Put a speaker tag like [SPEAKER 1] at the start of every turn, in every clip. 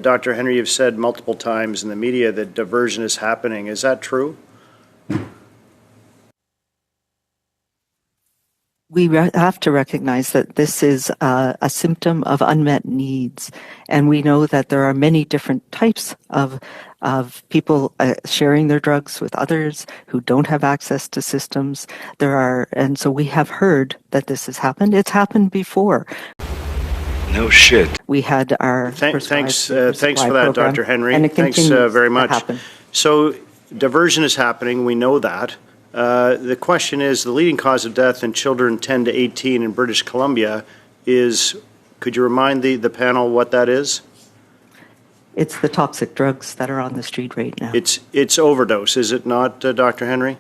[SPEAKER 1] Dr. Henry, you've said multiple times in the media that diversion is happening. Is that true?
[SPEAKER 2] We have to recognize that this is a symptom of unmet needs, and we know that there are many different types of people sharing their drugs with others who don't have access to systems. And so we have heard that this has happened. It's happened before.
[SPEAKER 3] No shit.
[SPEAKER 2] We had our
[SPEAKER 1] thanks for that, Dr. Henry.
[SPEAKER 2] And it
[SPEAKER 1] thanks very much. So diversion is happening. We know that. The question is, the leading cause of death in children 10 to 18 in British Columbia is, could you remind the panel what that is?
[SPEAKER 2] It's the toxic drugs that are on the street right now.
[SPEAKER 1] It's overdose, is it not, Dr. Henry?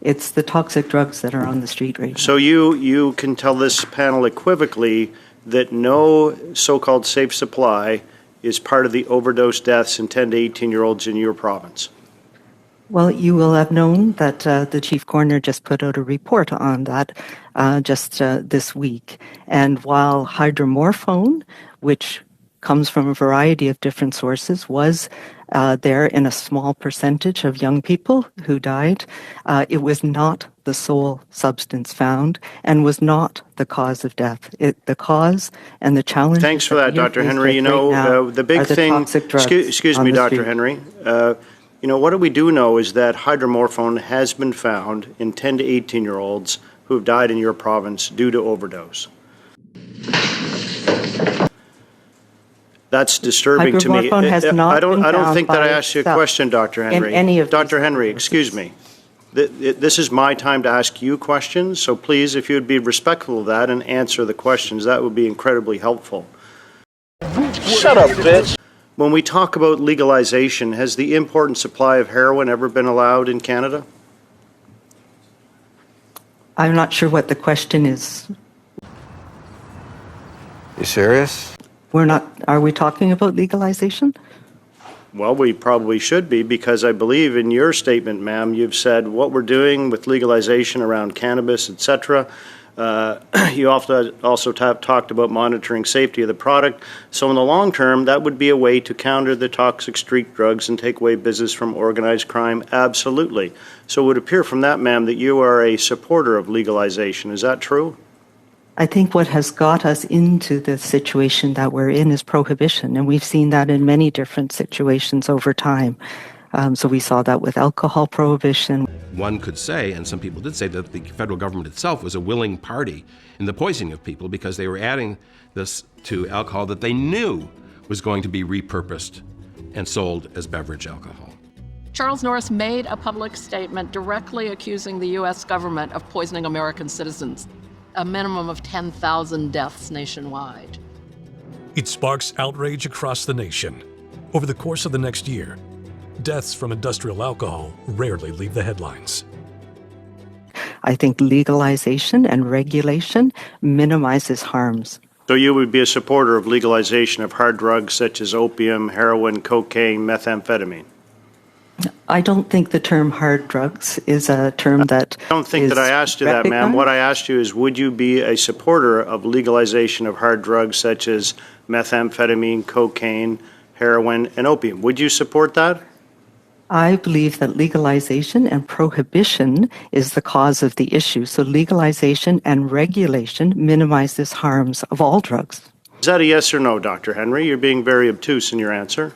[SPEAKER 2] It's the toxic drugs that are on the street right now.
[SPEAKER 1] So you can tell this panel equivocally that no so-called safe supply is part of the overdose deaths in 10 to 18-year-olds in your province.
[SPEAKER 2] Well, you will have known that the chief coroner just put out a report on that this week. And while hydromorphone, which comes from a variety of different sources, was there in a small percentage of young people who died, it was not the sole substance found and was not the cause of death. The cause and the challenge.
[SPEAKER 1] Thanks for that, Dr. Henry. You know, the big thing. Excuse me, Dr. Henry. You know, what we do know is that hydromorphone has been found in 10 to 18-year-olds who have died in your province due to overdose. That's disturbing to me.
[SPEAKER 2] Has not
[SPEAKER 1] I don't think that I asked you a question, Dr. Henry. Dr. Henry, excuse me. This is my time to ask you questions, so please, if you would be respectful of that and answer the questions, that would be incredibly helpful.
[SPEAKER 3] Shut up, bitch.
[SPEAKER 1] When we talk about legalization, has the import and supply of heroin ever been allowed in Canada?
[SPEAKER 2] I'm not sure what the question is.
[SPEAKER 3] You serious?
[SPEAKER 2] Are we talking about legalization?
[SPEAKER 1] Well, we probably should be, because I believe in your statement, ma'am, you've said what we're doing with legalization around cannabis, etc. You also talked about monitoring safety of the product. So in the long term, that would be a way to counter the toxic street drugs and take away business from organized crime. Absolutely. So it would appear from that, ma'am, that you are a supporter of legalization. Is that true?
[SPEAKER 2] I think what has got us into the situation that we're in is prohibition, and we've seen that in many different situations over time. So we saw that with alcohol prohibition.
[SPEAKER 4] One could say, and some people did say, that the federal government itself was a willing party in the poisoning of people because they were adding this to alcohol that they knew was going to be repurposed and sold as beverage alcohol.
[SPEAKER 5] Charles Norris made a public statement directly accusing the U.S. government of poisoning American citizens, a minimum of 10,000 deaths nationwide.
[SPEAKER 6] It sparks outrage across the nation. Over the course of the next year, deaths from industrial alcohol rarely leave the headlines.
[SPEAKER 2] I think legalization and regulation minimizes harms.
[SPEAKER 1] So you would be a supporter of legalization of hard drugs such as opium, heroin, cocaine, methamphetamine?
[SPEAKER 2] I don't think the term hard drugs is a term that
[SPEAKER 1] I don't think that I asked you that, ma'am. What I asked you is, would you be a supporter of legalization of hard drugs such as methamphetamine, cocaine, heroin, and opium? Would you support that?
[SPEAKER 2] I believe that legalization and prohibition is the cause of the issue. So legalization and regulation minimizes harms of all drugs.
[SPEAKER 1] Is that a yes or no, Dr. Henry? You're being very obtuse in your answer.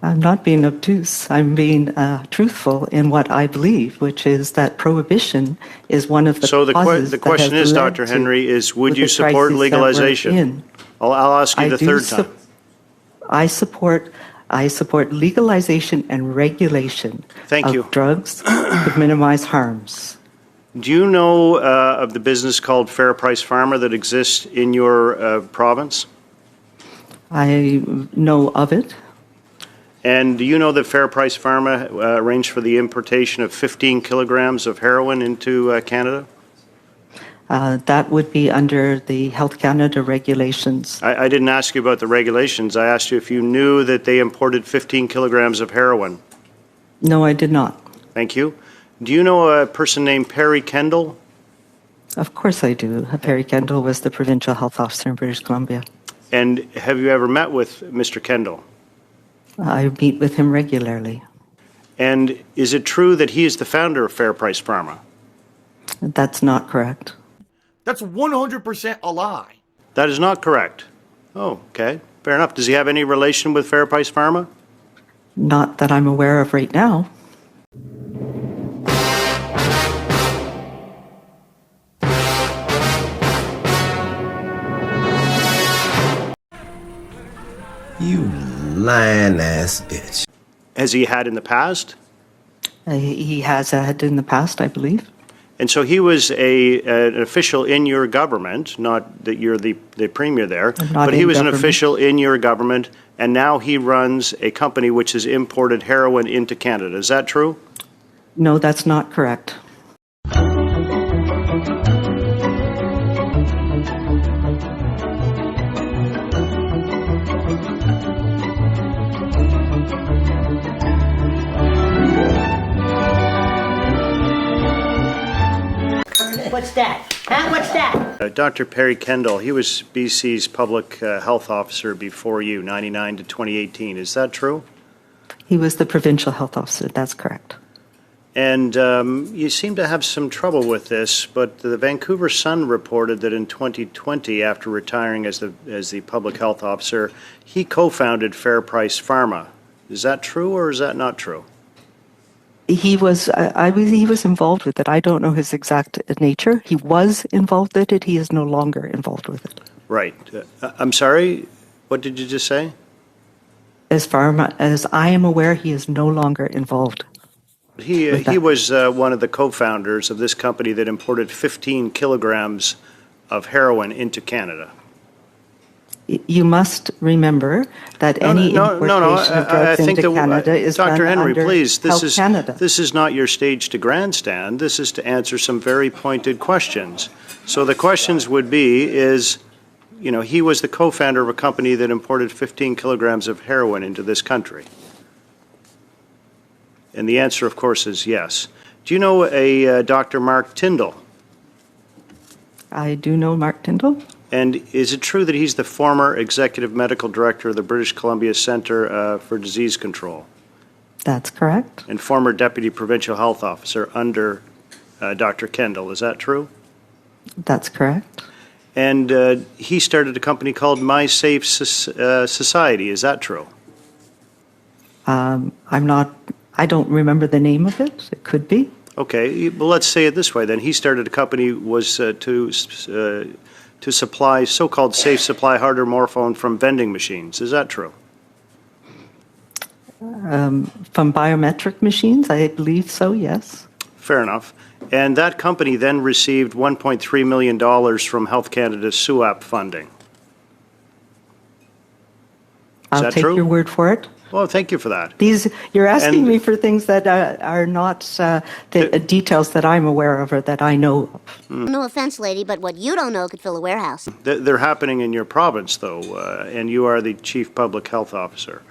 [SPEAKER 2] I'm not being obtuse. I'm being truthful in what I believe, which is that prohibition is one of the causes.
[SPEAKER 1] So the question is, Dr. Henry, is would you support legalization? I'll ask you the third time.
[SPEAKER 2] I support legalization and regulation of drugs to minimize harms.
[SPEAKER 1] Do you know of the business called Fair Price Pharma that exists in your province?
[SPEAKER 2] I know of it.
[SPEAKER 1] And do you know that Fair Price Pharma arranged for the importation of 15 kilograms of heroin into Canada?
[SPEAKER 2] That would be under the Health Canada regulations.
[SPEAKER 1] I didn't ask you about the regulations. I asked you if you knew that they imported 15 kilograms of heroin.
[SPEAKER 2] No, I did not.
[SPEAKER 1] Thank you. Do you know a person named Perry Kendall?
[SPEAKER 2] Of course I do. Perry Kendall was the provincial health officer in British Columbia.
[SPEAKER 1] And have you ever met with Mr. Kendall?
[SPEAKER 2] I meet with him regularly.
[SPEAKER 1] And is it true that he is the founder of Fair Price Pharma?
[SPEAKER 2] That's not correct.
[SPEAKER 7] That's 100% a lie.
[SPEAKER 1] That is not correct. Oh, okay. Fair enough. Does he have any relation with Fair Price Pharma?
[SPEAKER 2] Not that I'm aware of right now.
[SPEAKER 8] You lying ass bitch.
[SPEAKER 1] Has he had in the past?
[SPEAKER 2] He has had in the past, I believe.
[SPEAKER 1] And so he was an official in your government, not that you're the premier there,
[SPEAKER 2] Not
[SPEAKER 1] but he
[SPEAKER 2] in
[SPEAKER 1] was an
[SPEAKER 2] government.
[SPEAKER 1] official in your government, and now he runs a company which has imported heroin into Canada. Is that true?
[SPEAKER 2] No, that's not correct.
[SPEAKER 9] What's that? Huh? What's that?
[SPEAKER 1] Dr. Perry Kendall, he was BC's public health officer before you, 99 to 2018. Is that true?
[SPEAKER 2] He was the provincial health officer. That's correct.
[SPEAKER 1] And you seem to have some trouble with this, but the Vancouver Sun reported that in 2020, after retiring as the public health officer, he co-founded Fair Price Pharma. Is that true or is that not true?
[SPEAKER 2] He was involved with it. I don't know his exact nature. He was involved with it. He is no longer involved with it.
[SPEAKER 1] Right. I'm sorry, what did you just say?
[SPEAKER 2] As far as I am aware, he is no longer involved.
[SPEAKER 1] He was one of the co-founders of this company that imported 15 kilograms of heroin into Canada.
[SPEAKER 2] You must remember that any importation of drugs into Canada is done
[SPEAKER 1] Dr. Henry,
[SPEAKER 2] under
[SPEAKER 1] please,
[SPEAKER 2] Health Canada.
[SPEAKER 1] this is not your stage to grandstand. This is to answer some very pointed questions. So the questions would be is, you know, he was the co-founder of a company that imported 15 kilograms of heroin into this country. And the answer, of course, is yes. Do you know a Dr. Mark Tyndall?
[SPEAKER 2] I do know Mark Tyndall.
[SPEAKER 1] And is it true that he's the former executive medical director of the British Columbia Centre for Disease Control
[SPEAKER 2] That's correct.
[SPEAKER 1] and former deputy provincial health officer under Dr. Kendall? Is that true?
[SPEAKER 2] That's correct.
[SPEAKER 1] And he started a company called My Safe Society. Is that true?
[SPEAKER 2] I don't remember the name of it. It could be.
[SPEAKER 1] Okay, well, let's say it this way then. He started a company was to supply so-called safe supply harder morphone from vending machines. Is that true?
[SPEAKER 2] From biometric machines, I believe so, yes.
[SPEAKER 1] Fair enough. And that company then received $1.3 million from Health Canada's SUAP funding.
[SPEAKER 2] I'll
[SPEAKER 1] that
[SPEAKER 2] take
[SPEAKER 1] true?
[SPEAKER 2] your word for it.
[SPEAKER 1] Well, thank you for that.
[SPEAKER 2] You're asking
[SPEAKER 1] And-
[SPEAKER 2] me for things that are not the details that I'm aware of or that I know of.
[SPEAKER 10] No offense, lady, but what you don't know could fill a warehouse.
[SPEAKER 1] They're happening in your province, though, and you are the chief public health officer.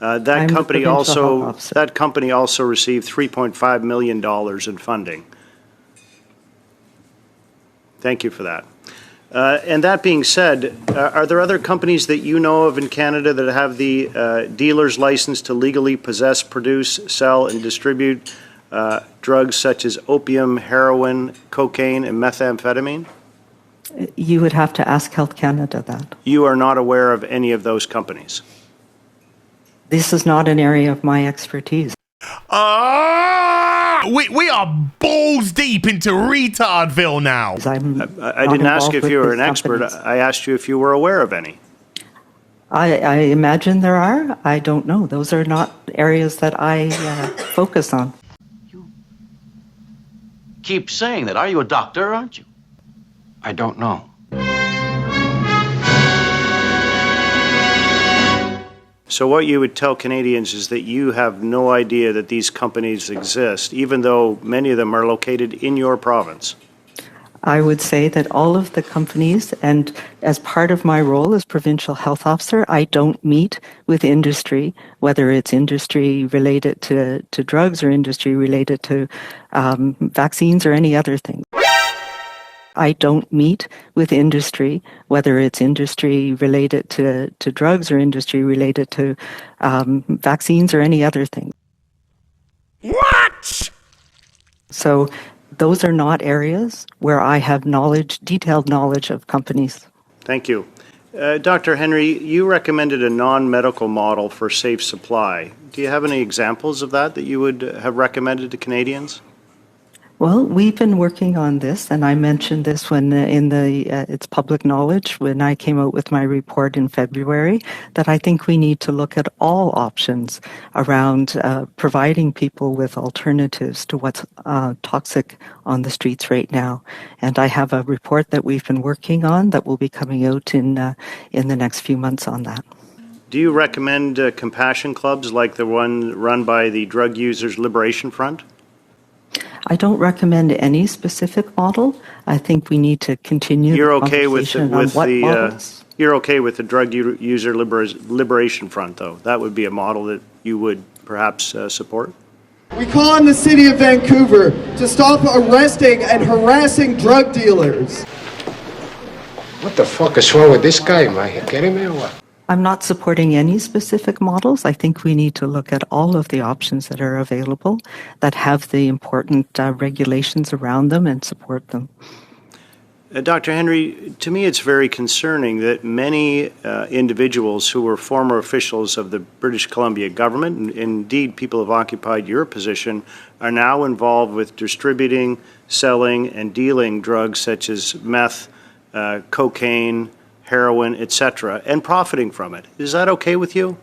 [SPEAKER 2] I'm the provincial health officer.
[SPEAKER 1] That company also received $3.5 million in funding. Thank you for that. And that being said, are there other companies that you know of in Canada that have the dealer's license to legally possess, produce, sell, and distribute drugs such as opium, heroin, cocaine, and methamphetamine?
[SPEAKER 2] You would have to ask Health Canada that.
[SPEAKER 1] You are not aware of any of those companies?
[SPEAKER 2] This is not an area of my expertise.
[SPEAKER 7] We are balls deep into retardville now.
[SPEAKER 1] I didn't ask if you were an expert. I asked you if you were aware of any.
[SPEAKER 2] I imagine there are. I don't know. Those are not areas that I focus on.
[SPEAKER 11] Keep saying that. Are you a doctor, aren't you?
[SPEAKER 3] I don't know.
[SPEAKER 1] So what you would tell Canadians is that you have no idea that these companies exist, even though many of them are located in your province.
[SPEAKER 2] I would say that all of the companies, and as part of my role as provincial health officer, I don't meet with industry, whether it's industry related to drugs or industry related to vaccines or any other thing. I don't meet with industry, whether it's industry related to drugs or industry related to vaccines or any other thing.
[SPEAKER 7] What?
[SPEAKER 2] So those are not areas where I have knowledge, detailed knowledge of companies.
[SPEAKER 1] Thank you. Dr. Henry, you recommended a non-medical model for safe supply. Do you have any examples of that you would have recommended to Canadians?
[SPEAKER 2] Well, we've been working on this, and I mentioned this when it's public knowledge when I came out with my report in February, that I think we need to look at all options around providing people with alternatives to what's toxic on the streets right now. And I have a report that we've been working on that will be coming out in the next few months on that.
[SPEAKER 1] Do you recommend compassion clubs like the one run by the Drug Users Liberation Front?
[SPEAKER 2] I don't recommend any specific model. I think we need to continue
[SPEAKER 1] You're
[SPEAKER 2] the
[SPEAKER 1] okay
[SPEAKER 2] conversation on what models.
[SPEAKER 1] You're okay with the Drug User Liberation Front, though? That would be a model that you would perhaps support?
[SPEAKER 12] We call on the City of Vancouver to stop arresting and harassing drug dealers.
[SPEAKER 8] What the fuck is wrong with this guy? Am I kidding me or what?
[SPEAKER 2] I'm not supporting any specific models. I think we need to look at all of the options that are available that have the important regulations around them and support them.
[SPEAKER 1] Dr. Henry, to me it's very concerning that many individuals who were former officials of the British Columbia government, and indeed people have occupied your position, are now involved with distributing, selling, and dealing drugs such as meth, cocaine, heroin, etc., and profiting from it. Is that okay with you?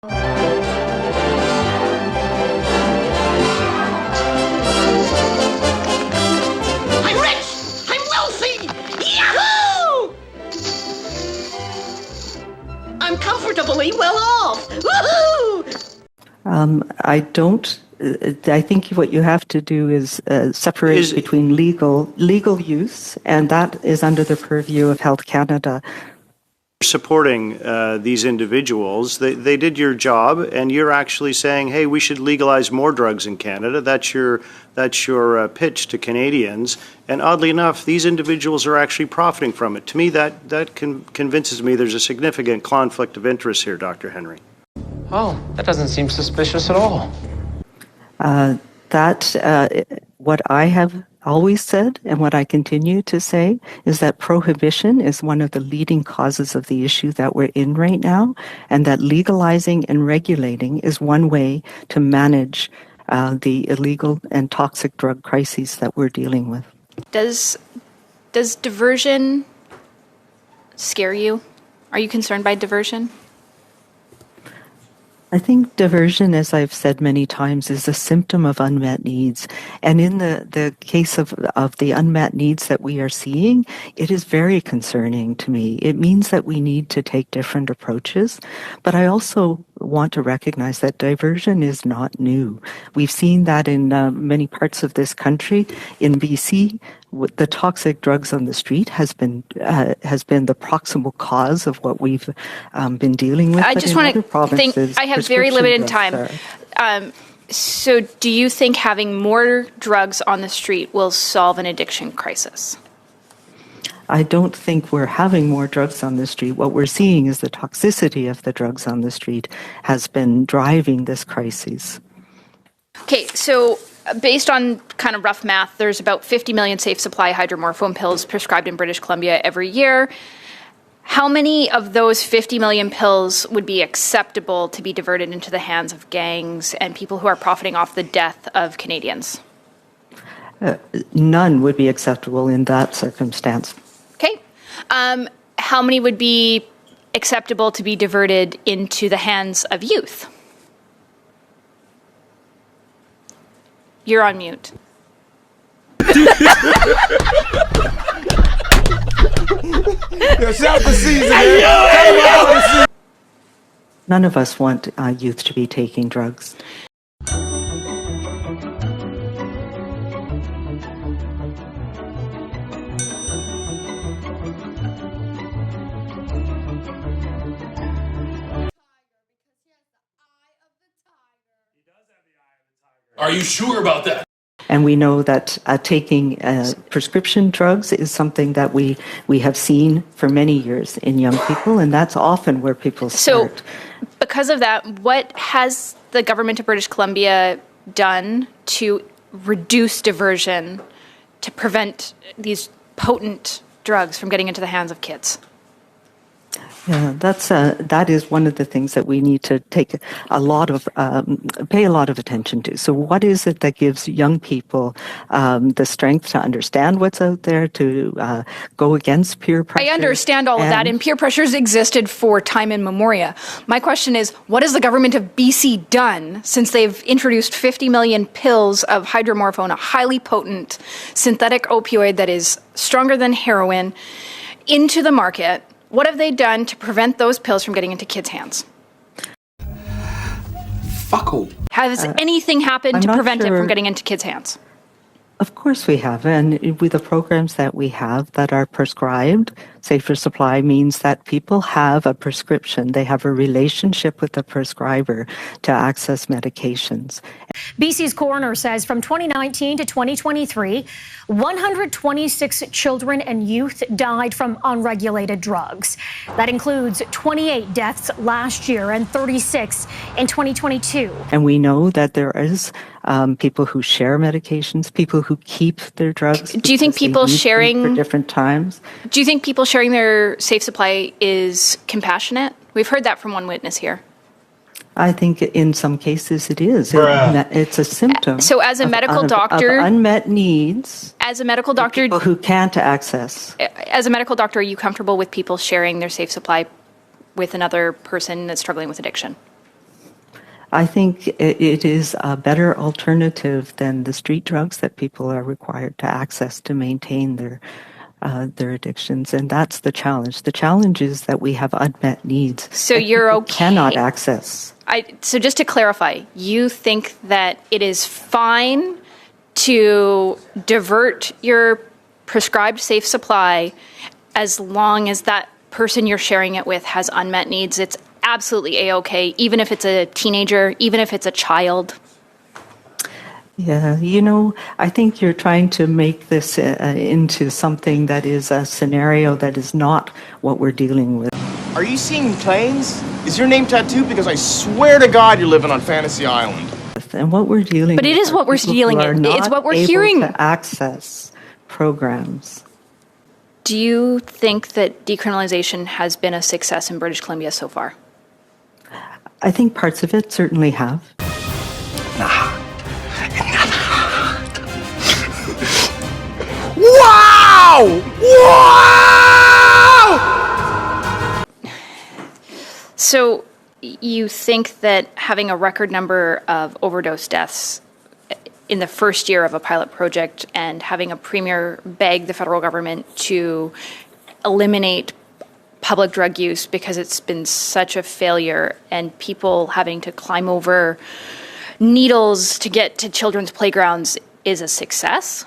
[SPEAKER 13] I'm rich! I'm wealthy! Yahoo! I'm comfortably well off! Woohoo!
[SPEAKER 2] I think what you have to do is separate between legal use, and that is under the purview of Health Canada.
[SPEAKER 1] Supporting these individuals, they did your job, and you're actually saying, hey, we should legalize more drugs in Canada. That's your pitch to Canadians. And oddly enough, these individuals are actually profiting from it. To me, that convinces me there's a significant conflict of interest here, Dr. Henry.
[SPEAKER 3] Oh, that doesn't seem suspicious at all.
[SPEAKER 2] What I have always said and what I continue to say is that prohibition is one of the leading causes of the issue that we're in right now, and that legalizing and regulating is one way to manage the illegal and toxic drug crises that we're dealing with.
[SPEAKER 14] Does diversion scare you? Are you concerned by diversion?
[SPEAKER 2] I think diversion, as I've said many times, is a symptom of unmet needs. And in the case of the unmet needs that we are seeing, it is very concerning to me. It means that we need to take different approaches. But I also want to recognize that diversion is not new. We've seen that in many parts of this country. In BC, the toxic drugs on the street has been the proximal cause of what we've been dealing with.
[SPEAKER 14] I just want to think. I have very limited time. So, do you think having more drugs on the street will solve an addiction crisis?
[SPEAKER 2] I don't think we're having more drugs on the street. What we're seeing is the toxicity of the drugs on the street has been driving this crisis.
[SPEAKER 14] Okay, so based on kind of rough math, there's about 50 million safe supply hydromorphone pills prescribed in British Columbia every year. How many of those 50 million pills would be acceptable to be diverted into the hands of gangs and people who are profiting off the death of Canadians?
[SPEAKER 2] None would be acceptable in that circumstance.
[SPEAKER 14] Okay. How many would be acceptable to be diverted into the hands of youth? You're on mute.
[SPEAKER 2] None of us want youth to be taking drugs.
[SPEAKER 6] Are you sure about that?
[SPEAKER 2] And we know that taking prescription drugs is something that we have seen for many years in young people, and that's often where people start.
[SPEAKER 14] So, because of that, what has the government of British Columbia done to reduce diversion to prevent these potent drugs from getting into the hands of kids?
[SPEAKER 2] Yeah, that is one of the things that we need to take pay a lot of attention to. So, what is it that gives young people the strength to understand what's out there, to go against peer pressure?
[SPEAKER 14] I understand all of that, and peer pressures existed for time immemorial. My question is, what has the government of BC done since they've introduced 50 million pills of hydromorphone, a highly potent synthetic opioid that is stronger than heroin, into the market? What have they done to prevent those pills from getting into kids' hands?
[SPEAKER 7] Fuck all.
[SPEAKER 14] Has anything happened to prevent it from getting into kids' hands?
[SPEAKER 2] Of course we have, and with the programs that we have that are prescribed, safer supply means that people have a prescription. They have a relationship with the prescriber to access medications.
[SPEAKER 15] BC's coroner says from 2019 to 2023, 126 children and youth died from unregulated drugs. That includes 28 deaths last year and 36 in 2022.
[SPEAKER 2] And we know that there is people who share medications, people who keep their drugs.
[SPEAKER 14] Do you think people sharing
[SPEAKER 2] for different times?
[SPEAKER 14] Do you think people sharing their safe supply is compassionate? We've heard that from one witness here.
[SPEAKER 2] I think in some cases it is. It's a symptom.
[SPEAKER 14] So as a medical doctor,
[SPEAKER 2] of unmet needs.
[SPEAKER 14] As a medical doctor,
[SPEAKER 2] people who can't access.
[SPEAKER 14] As a medical doctor, are you comfortable with people sharing their safe supply with another person that's struggling with addiction?
[SPEAKER 2] I think it is a better alternative than the street drugs that people are required to access to maintain their addictions, and that's the challenge. The challenge is that we have unmet needs.
[SPEAKER 14] So you're okay.
[SPEAKER 2] Cannot access.
[SPEAKER 14] So just to clarify, you think that it is fine to divert your prescribed safe supply as long as that person you're sharing it with has unmet needs? It's absolutely A-okay, even if it's a teenager, even if it's a child.
[SPEAKER 2] Yeah, I think you're trying to make this into something that is a scenario that is not what we're dealing with.
[SPEAKER 16] Are you seeing planes? Is your name tattooed? Because I swear to God you're living on Fantasy Island.
[SPEAKER 2] And what we're dealing with.
[SPEAKER 14] But it is what we're dealing with. It's what we're hearing.
[SPEAKER 2] To access programs.
[SPEAKER 14] Do you think that decriminalization has been a success in British Columbia so far?
[SPEAKER 2] I think parts of it certainly have.
[SPEAKER 7] Wow! Wow!
[SPEAKER 14] So you think that having a record number of overdose deaths in the first year of a pilot project and having a premier beg the federal government to eliminate public drug use because it's been such a failure and people having to climb over needles to get to children's playgrounds is a success?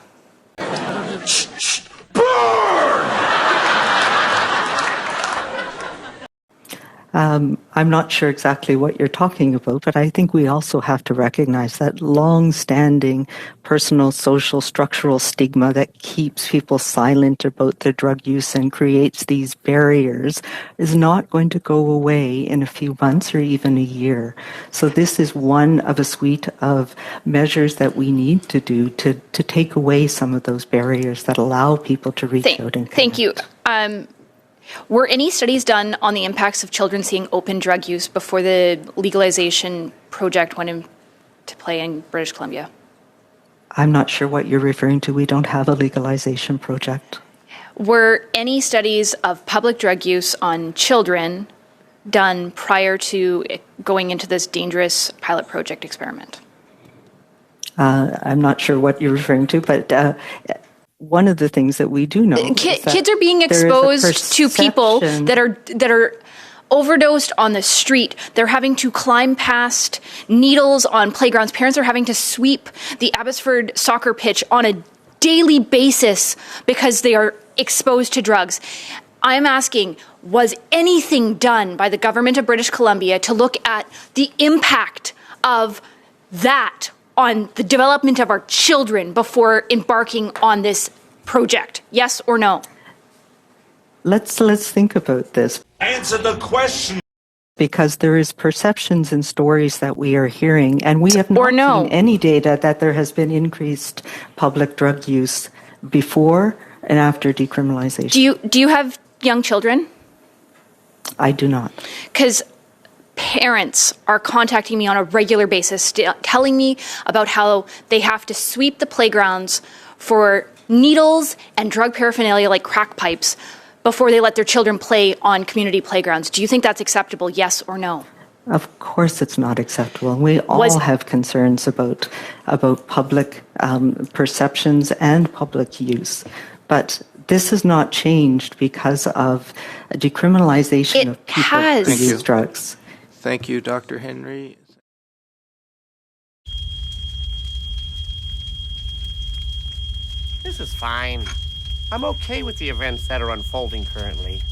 [SPEAKER 2] I'm not sure exactly what you're talking about, but I think we also have to recognize that long-standing personal, social, structural stigma that keeps people silent about their drug use and creates these barriers is not going to go away in a few months or even a year. So this is one of a suite of measures that we need to do to take away some of those barriers that allow people to reach out and connect.
[SPEAKER 14] Thank you. Were any studies done on the impacts of children seeing open drug use before the legalization project went into play in British Columbia?
[SPEAKER 2] I'm not sure what you're referring to. We don't have a legalization project.
[SPEAKER 14] Were any studies of public drug use on children done prior to going into this dangerous pilot project experiment?
[SPEAKER 2] I'm not sure what you're referring to, but one of the things that we do know
[SPEAKER 14] kids are being exposed to people that are overdosed on the street. They're having to climb past needles on playgrounds. Parents are having to sweep the Abbotsford soccer pitch on a daily basis because they are exposed to drugs. I'm asking, was anything done by the government of British Columbia to look at the impact of that on the development of our children before embarking on this project? Yes or no?
[SPEAKER 2] Let's think about this.
[SPEAKER 17] Answer the question.
[SPEAKER 2] Because there is perceptions and stories that we are hearing, and we have not seen any data that there has been increased public drug use before and after decriminalization.
[SPEAKER 14] Do you have young children?
[SPEAKER 2] I do not.
[SPEAKER 14] Because parents are contacting me on a regular basis, telling me about how they have to sweep the playgrounds for needles and drug paraphernalia like crack pipes before they let their children play on community playgrounds. Do you think that's acceptable, yes or no?
[SPEAKER 2] Of course it's not acceptable. We all have concerns about public perceptions and public use. But this has not changed because of decriminalization of people who use drugs.
[SPEAKER 18] Thank you, Dr. Henry.
[SPEAKER 19] This is fine. I'm okay with the events that are unfolding currently.